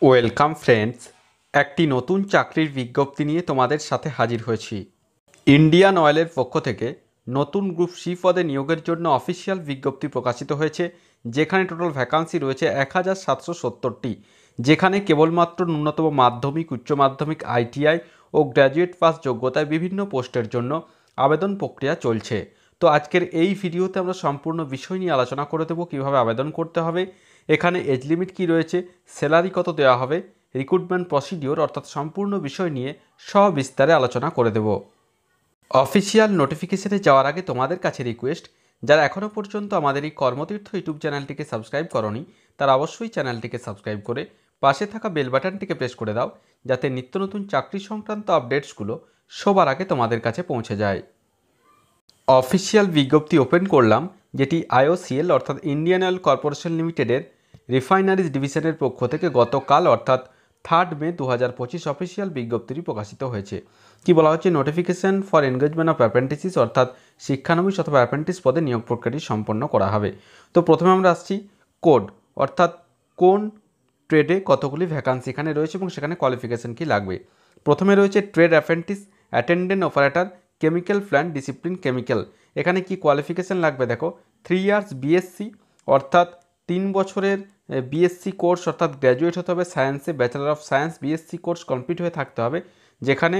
Welcome friends, একটি নতুন চাকরির বিজ্ঞপ্তি নিয়ে তোমাদের সাথে হাজির হয়েছি। ইন্ডিয়ান অয়েলের পক্ষ থেকে নতুন গ্রুপ সি পদে নিয়োগের জন্য অফিসিয়াল বিজ্ঞপ্তি প্রকাশিত হয়েছে, যেখানে টোটাল ভ্যাকান্সি রয়েছে 1770টি, যেখানে কেবলমাত্র ন্যূনতম মাধ্যমিক, উচ্চ মাধ্যমিক, আইটিআই ও গ্র্যাজুয়েট পাস যোগ্যতায় বিভিন্ন পোস্টের জন্য আবেদন প্রক্রিয়া চলছে। তো আজকের এই ভিডিওতে আমরা সম্পূর্ণ বিষয় নিয়ে আলোচনা করে দেবো, কীভাবে আবেদন করতে হবে, এখানে এজ লিমিট কী রয়েছে, স্যালারি কত দেওয়া হবে, রিক্রুটমেন্ট প্রসিডিওর অর্থাৎ সম্পূর্ণ বিষয় নিয়ে সবিস্তারে আলোচনা করে দেব। অফিসিয়াল নোটিফিকেশনে যাওয়ার আগে তোমাদের কাছে রিকোয়েস্ট, যারা এখনও পর্যন্ত আমাদের এই কর্মতীর্থ ইউটিউব চ্যানেলটিকে সাবস্ক্রাইব করনি, তারা অবশ্যই চ্যানেলটিকে সাবস্ক্রাইব করে পাশে থাকা বেল বাটনটিকে প্রেস করে দাও, যাতে নিত্য নতুন চাকরি সংক্রান্ত আপডেটসগুলো সবার আগে তোমাদের কাছে পৌঁছে যায়। অফিসিয়াল বিজ্ঞপ্তি ওপেন করলাম, যেটি আইওসিএল অর্থাৎ ইন্ডিয়ান অয়েল কর্পোরেশন লিমিটেডের রিফাইনারিজ ডিভিশনের পক্ষ থেকে গতকাল অর্থাৎ 3 মে 2025 অফিসিয়াল বিজ্ঞপ্তিটি প্রকাশিত হয়েছে। কি বলা হচ্ছে, নোটিফিকেশন ফর এনগেজমেন্ট অফ অ্যাপ্রেন্টিসিস অর্থাৎ শিক্ষানবিশ অথবা অ্যাপ্রেন্টিস পদে নিয়োগ প্রক্রিয়াটি সম্পন্ন করা হবে। তো প্রথমে আমরা আসছি কোড, অর্থাৎ কোন ট্রেডে কতগুলি ভ্যাকান্সি এখানে রয়েছে এবং সেখানে কোয়ালিফিকেশন কি লাগবে। প্রথমে রয়েছে trade apprentice attendant operator chemical plant discipline chemical. এখানে কি কোয়ালিফিকেশান লাগবে দেখো, 3 ইয়ার্স বিএসসি অর্থাৎ 3 বছরের বিএসসি কোর্স অর্থাৎ গ্র্যাজুয়েট হতে হবে সায়েন্সে, bachelor of science BSc course complete হয়ে থাকতে হবে, যেখানে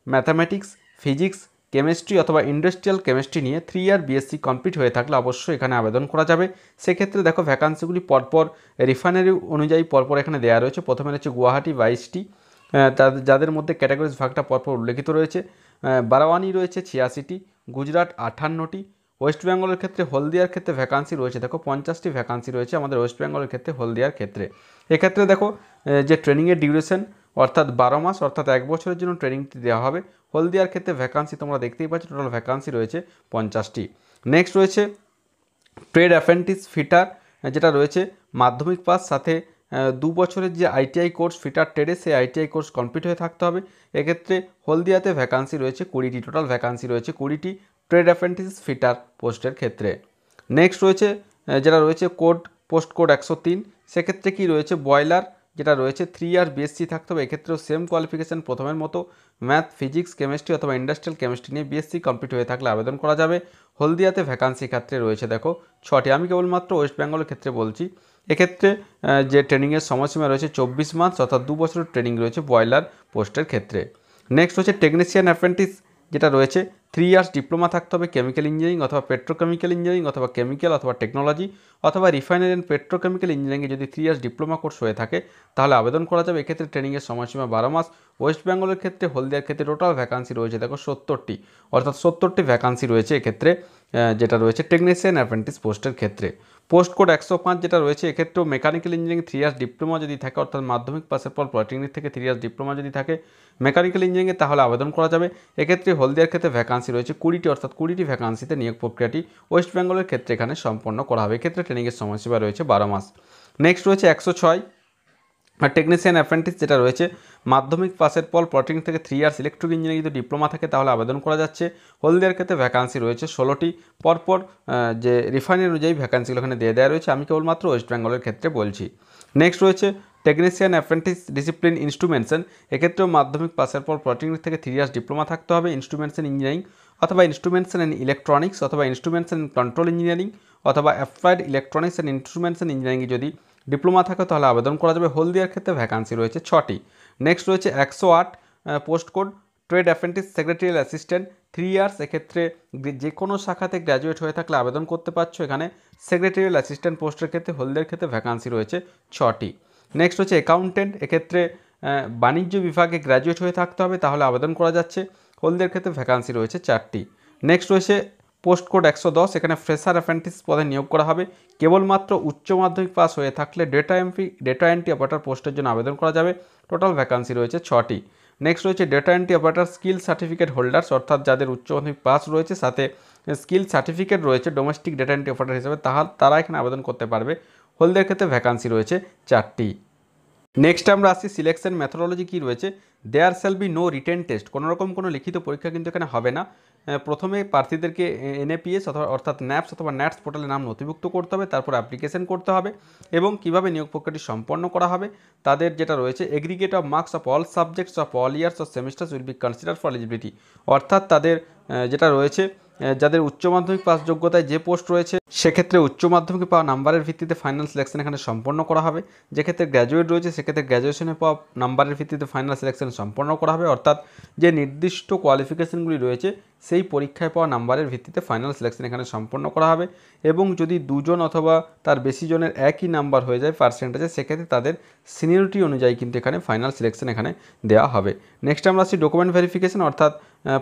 ম্যাথামেটিক্স, ফিজিক্স, কেমিস্ট্রি অথবা ইন্ডাস্ট্রিয়াল কেমিস্ট্রি নিয়ে 3 ইয়ার বিএসসি কমপ্লিট হয়ে থাকলে অবশ্যই এখানে আবেদন করা যাবে। সেক্ষেত্রে দেখো ভ্যাকান্সিগুলি পরপর রিফাইনারি অনুযায়ী পরপর এখানে দেওয়া রয়েছে। প্রথমে রয়েছে গুয়াহাটি 22টি, যাদের মধ্যে ক্যাটাগরিজ ভাগটা পরপর উল্লেখিত রয়েছে। বারাওয়ানি রয়েছে 86টি, গুজরাট 58টি, ওয়েস্ট বেঙ্গলের ক্ষেত্রে হলদিয়ার ক্ষেত্রে ভ্যাকান্সি রয়েছে দেখো 50টি ভ্যাকান্সি রয়েছে আমাদের ওয়েস্ট বেঙ্গলের ক্ষেত্রে হলদিয়ার ক্ষেত্রে। এক্ষেত্রে দেখো যে ট্রেনিংয়ের ডিউরেশন অর্থাৎ 12 মাস অর্থাৎ 1 বছরের জন্য ট্রেনিংটি দেওয়া হবে। হলদিয়ার ক্ষেত্রে ভ্যাকান্সি তোমরা দেখতেই পাচ্ছ, টোটাল ভ্যাকান্সি রয়েছে 50টি। নেক্সট রয়েছে ট্রেড অ্যাপ্রেন্টিস ফিটার, যেটা রয়েছে মাধ্যমিক পাস সাথে 2 বছরের যে আইটিআই কোর্স ফিটার ট্রেডে, সেই আইটিআই কোর্স কমপ্লিট হয়ে থাকতে হবে। এক্ষেত্রে হলদিয়াতে ভ্যাকান্সি রয়েছে 20টি, টোটাল ভ্যাকান্সি রয়েছে 20টি ট্রেড অ্যাপ্রেন্টিস ফিটার পোস্টের ক্ষেত্রে। নেক্সট রয়েছে যেটা রয়েছে কোড পোস্ট কোড 103, সেক্ষেত্রে কি রয়েছে বয়লার, যেটা রয়েছে 3 ইয়ার বিএসসি থাকতে হবে। এক্ষেত্রেও সেম কোয়ালিফিকেশান প্রথমের মতো ম্যাথ, ফিজিক্স, কেমিস্ট্রি অথবা ইন্ডাস্ট্রিয়াল কেমিস্ট্রি নিয়ে বিএসসি কমপ্লিট হয়ে থাকলে আবেদন করা যাবে। হলদিয়াতে ভ্যাকান্সি ক্ষেত্রে রয়েছে দেখো 6টি, আমি কেবলমাত্র ওয়েস্ট বেঙ্গলের ক্ষেত্রে বলছি। এক্ষেত্রে যে ট্রেনিংয়ের সময়সীমা রয়েছে 24 মাস অর্থাৎ 2 বছরের ট্রেনিং রয়েছে বয়লার পোস্টের ক্ষেত্রে। নেক্সট হচ্ছে টেকনিশিয়ান অ্যাপ্রেন্টিস, যেটা রয়েছে 3 ইয়ার্স ডিপ্লোমা থাকতে হবে কেমিক্যাল ইঞ্জিনিয়ারিং অথবা পেট্রোকেমিক্যাল ইঞ্জিনিয়ারিং অথবা কেমিক্যাল অথবা টেকনোলজি অথবা রিফাইনারি অ্যান্ড পেট্রোকেমিক্যাল ইঞ্জিনিয়ারিংয়ে যদি 3 ইয়ার্স ডিপ্লোমা কোর্স হয়ে থাকে তাহলে আবেদন করা যাবে। এক্ষেত্রে ট্রেনিংয়ের সময়সীমা 12 মাস। ওয়েস্ট বেঙ্গলের ক্ষেত্রে হলদিয়ার ক্ষেত্রে টোটাল ভ্যাকান্সি রয়েছে দেখো 70টি, অর্থাৎ 70টি ভ্যাকান্সি রয়েছে এক্ষেত্রে, যেটা রয়েছে টেকনিশিয়ান অ্যাপ্রেন্টিস পোস্টের ক্ষেত্রে। পোস্ট কোড 105 যেটা রয়েছে, এক্ষেত্রেও মেকানিক্যাল ইঞ্জিনিয়ারিং 3 ইয়ার্স ডিপ্লোমা যদি থাকে অর্থাৎ মাধ্যমিক পাসের পর পলিটেকনিক থেকে 3 ইয়ার্স ডিপ্লোমা যদি থাকে মেকানিক্যাল ইঞ্জিনিয়ারিংয়ে তাহলে আবেদন করা যাবে। এক্ষেত্রে হলদিয়ার ক্ষেত্রে ভ্যাকান্সি রয়েছে 20টি, অর্থাৎ 20টি ভ্যাকান্সিতে নিয়োগ প্রক্রিয়াটি ওয়েস্ট বেঙ্গলের ক্ষেত্রে এখানে সম্পন্ন করা হবে। এক্ষেত্রে ট্রেনিংয়ের সময়সীমা রয়েছে 12 মাস। নেক্সট রয়েছে 106 টেকনিশিয়ান অ্যাপ্রেন্টিস, যেটা রয়েছে মাধ্যমিক পাসের পর পলিটেকনিক থেকে 3 ইয়ার্স ইলেকট্রিক ইঞ্জিনিয়ারিং যদি ডিপ্লোমা থাকে তাহলে আবেদন করা যাচ্ছে। হলদিয়ার ক্ষেত্রে ভ্যাকান্সি রয়েছে 16টি, পরপর যে রিফাইনারি অনুযায়ী ভ্যাকান্সিগুলো এখানে দিয়ে দেওয়া রয়েছে, আমি কেবলমাত্র ওয়েস্ট বেঙ্গলের ক্ষেত্রে বলছি। নেক্সট রয়েছে টেকনিশিয়ান অ্যাপ্রেন্টিস ডিসিপ্লিন ইনস্ট্রুমেন্টেশন, এক্ষেত্রেও মাধ্যমিক পাসের পর পলিটেকনিক থেকে 3 ইয়ার্স ডিপ্লোমা থাকতে হবে ইনস্ট্রুমেন্টেশন ইঞ্জিনিয়ারিং অথবা ইনস্ট্রুমেন্টেশন অ্যান্ড ইলেকট্রনিক্স অথবা ইনস্ট্রুমেন্টেশন অ্যান্ড কন্ট্রোল ইঞ্জিনিয়ারিং অথবা অ্যাপ্লাইড ইলেকট্রনিক্স অ্যান্ড ইনস্ট্রুমেন্টেশন ইঞ্জিনিয়ারিংয়ে যদি ডিপ্লোমা থাকে তাহলে আবেদন করা যাবে। হলদিয়ার ক্ষেত্রে ভ্যাকান্সি রয়েছে 6টি। নেক্সট রয়েছে 108 post code trade apprentice secretarial assistant 3 years, এক্ষেত্রে যে কোনো শাখাতে গ্র্যাজুয়েট হয়ে থাকলে আবেদন করতে পারছো। এখানে সেক্রেটারিয়াল অ্যাসিস্ট্যান্ট পোস্টের ক্ষেত্রে হলদিয়ার ক্ষেত্রে ভ্যাকান্সি রয়েছে 6টি। নেক্সট হচ্ছে অ্যাকাউন্টেন্ট, এক্ষেত্রে বাণিজ্য বিভাগে গ্র্যাজুয়েট হয়ে থাকতে হবে তাহলে আবেদন করা যাচ্ছে। হলদিয়ার ক্ষেত্রে ভ্যাকান্সি রয়েছে 4টি। নেক্সট রয়েছে পোস্ট কোড 110, এখানে ফ্রেশার অ্যাপ্রেন্টিস পদে নিয়োগ করা হবে। কেবলমাত্র উচ্চ মাধ্যমিক পাস হয়ে থাকলে ডেটা এন্ট্রি অপারেটর পোস্টের জন্য আবেদন করা যাবে। টোটাল ভ্যাকান্সি রয়েছে 6টি। নেক্সট রয়েছে data entry operator skill certificate holders, অর্থাৎ যাদের উচ্চ মাধ্যমিক পাস রয়েছে সাথে স্কিল সার্টিফিকেট রয়েছে ডোমেস্টিক ডেটা এন্ট্রি অপারেটর হিসেবে তারা এখানে আবেদন করতে পারবে। হলদিয়ার ক্ষেত্রে ভ্যাকান্সি রয়েছে 4টি। নেক্সট আমরা আসছি সিলেকশন মেথোডোলজি কী রয়েছে। There shall be no written test, কোনো রকম কোনো লিখিত পরীক্ষা কিন্তু এখানে হবে না। প্রথমে প্রার্থীদেরকে এনএপিএস অথবা অর্থাৎ ন্যাপস অথবা ন্যাটস পোর্টালে নাম নথিভুক্ত করতে হবে, তারপর অ্যাপ্লিকেশন করতে হবে এবং কিভাবে নিয়োগ প্রক্রিয়াটি সম্পন্ন করা হবে তাদের যেটা রয়েছে aggregate of marks of all subjects of all years of semesters will be consider for eligibility, অর্থাৎ তাদের যেটা রয়েছে যাদের উচ্চ মাধ্যমিক পাস যোগ্যতায় যে পোস্ট রয়েছে সেক্ষেত্রে উচ্চ মাধ্যমিকে পাওয়া নাম্বারের ভিত্তিতে ফাইনাল সিলেকশন এখানে সম্পন্ন করা হবে। যেক্ষেত্রে গ্র্যাজুয়েট রয়েছে সেক্ষেত্রে গ্র্যাজুয়েশনে পাওয়া নাম্বারের ভিত্তিতে ফাইনাল সিলেকশন সম্পন্ন করা হবে, অর্থাৎ যে নির্দিষ্ট কোয়ালিফিকেশনগুলি রয়েছে সেই পরীক্ষায় পাওয়া নাম্বারের ভিত্তিতে ফাইনাল সিলেকশন এখানে সম্পন্ন করা হবে। এবং যদি দুজন অথবা তার বেশি জনের একই নাম্বার হয়ে যায় পার্সেন্টেজে সেক্ষেত্রে তাদের সিনিয়রিটি অনুযায়ী কিন্তু এখানে ফাইনাল সিলেকশন এখানে দেওয়া হবে। নেক্সট আমরা আসছি ডকুমেন্ট ভেরিফিকেশন, অর্থাৎ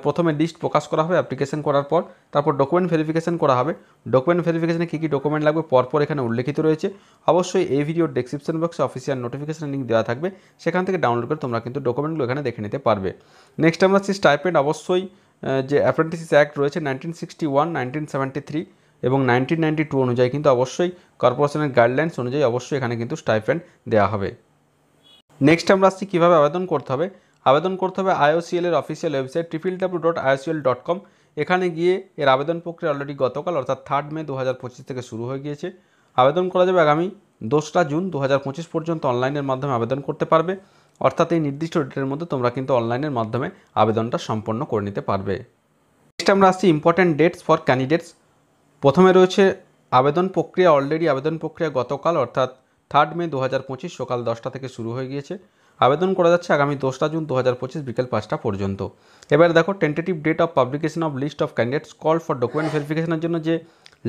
প্রথমে লিস্ট প্রকাশ করা হবে অ্যাপ্লিকেশন করার পর, তারপর ডকুমেন্ট ভেরিফিকেশন করা হবে। ডকুমেন্ট ভেরিফিকেশনে কী কী ডকুমেন্ট লাগবে পরপর এখানে উল্লেখিত রয়েছে। অবশ্যই এই ভিডিওর ডেসক্রিপশন বক্সে অফিসিয়াল নোটিফিকেশন লিঙ্ক দেওয়া থাকবে, সেখান থেকে ডাউনলোড করে তোমরা কিন্তু ডকুমেন্টগুলো এখানে দেখে নিতে পারবে। নেক্সট আমরা আসছি স্টাইপেন্ড, অবশ্যই যে অ্যাপ্রেন্টিস অ্যাক্ট রয়েছে 1961, 1973 এবং 1992 অনুযায়ী কিন্তু অবশ্যই কর্পোরেশনের গাইডলাইন্স অনুযায়ী অবশ্যই এখানে কিন্তু স্টাইপেন্ড দেওয়া হবে। নেক্সট আমরা আসছি কীভাবে আবেদন করতে হবে। আবেদন করতে হবে IOCL এর অফিসিয়াল ওয়েবসাইট www.iocl.com। এখানে গিয়ে এর আবেদন প্রক্রিয়া অলরেডি গতকাল অর্থাৎ 3 মে 2025 থেকে শুরু হয়ে গিয়েছে। আবেদন করা যাবে আগামী 2রা জুন 2025 পর্যন্ত অনলাইনের মাধ্যমে আবেদন করতে পারবে, অর্থাৎ এই নির্দিষ্ট ডেটের মধ্যে তোমরা কিন্তু অনলাইনের মাধ্যমে আবেদনটা সম্পন্ন করে নিতে পারবে। নেক্সট আমরা আসছি ইম্পর্ট্যান্ট ডেটস ফর ক্যান্ডিডেটস। প্রথমে রয়েছে আবেদন প্রক্রিয়া, অলরেডি আবেদন প্রক্রিয়া গতকাল অর্থাৎ 3 মে 2025 সকাল 10টা থেকে শুরু হয়ে গিয়েছে। আবেদন করা যাচ্ছে আগামী 2রা জুন 2025 বিকেল 5টা পর্যন্ত। এবার দেখো tentative date of publication of list of candidates call for document ভেরিফিকেশনের জন্য যে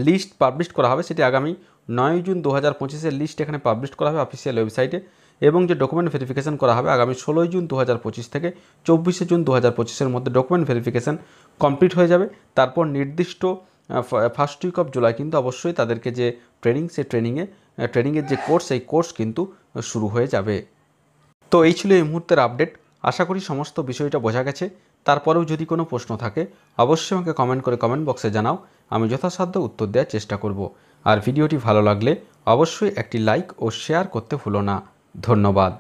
লিস্ট পাবলিশ করা হবে সেটি আগামী 9 জুন 2025 লিস্ট এখানে পাবলিশ করা হবে অফিসিয়াল ওয়েবসাইটে, এবং যে ডকুমেন্ট ভেরিফিকেশন করা হবে আগামী 16 জুন 2025 থেকে 24 জুন 2025 মধ্যে ডকুমেন্ট ভেরিফিকেশন কমপ্লিট হয়ে যাবে। তারপর নির্দিষ্ট ফার্স্ট উইক অফ জুলাই কিন্তু অবশ্যই তাদেরকে যে ট্রেনিং সেই ট্রেনিংয়ের যে কোর্স সেই কোর্স কিন্তু শুরু হয়ে যাবে। তো এই ছিল এই মুহূর্তের আপডেট। আশা করি সমস্ত বিষয়টা বোঝা গেছে। তারপরেও যদি কোনো প্রশ্ন থাকে অবশ্যই আমাকে কমেন্ট করে কমেন্ট বক্সে জানাও, আমি যথাসাধ্য উত্তর দেওয়ার চেষ্টা করব। আর ভিডিওটি ভালো লাগলে অবশ্যই একটি লাইক ও শেয়ার করতে ভুলো না। ধন্যবাদ।